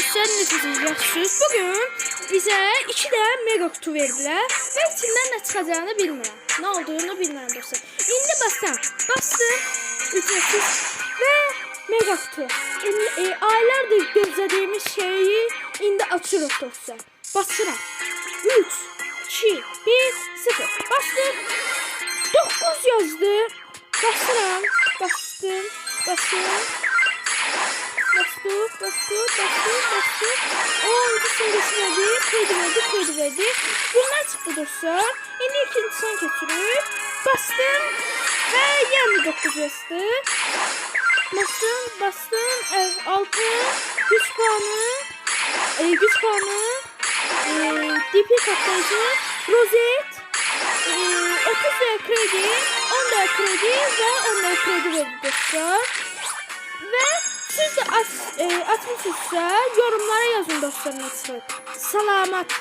dostlar, necəsiniz, yaxşısınız? Bugün bize 2 tane mega kutu verdiler ve içinden ne çıkacağını bilmirəm. Ne olduğunu bilmirəm dostlar. İndi bastım ücretsiz ve mega kutu. Aylardır gözlediğimiz şeyi indi açırıq dostlar. Basıram. 3, 2, 1, 0. Bastım. 9 yazdı. Basıram. Bastım. O simgesi koydu verdi. Bunlar çıktı dostlar. Şimdi ikincisini geçirip bastım ve yani 9 yazdı. Bastım. Evet, 6 güç puanı, DP katlayıcı, rozet, 30 lira kredi, 10 lira kredi ve 10 lira kredi verdi dostlar. Ve siz de açmışsınızsa yorumlara yazın dostlar, nasıl. Salamat.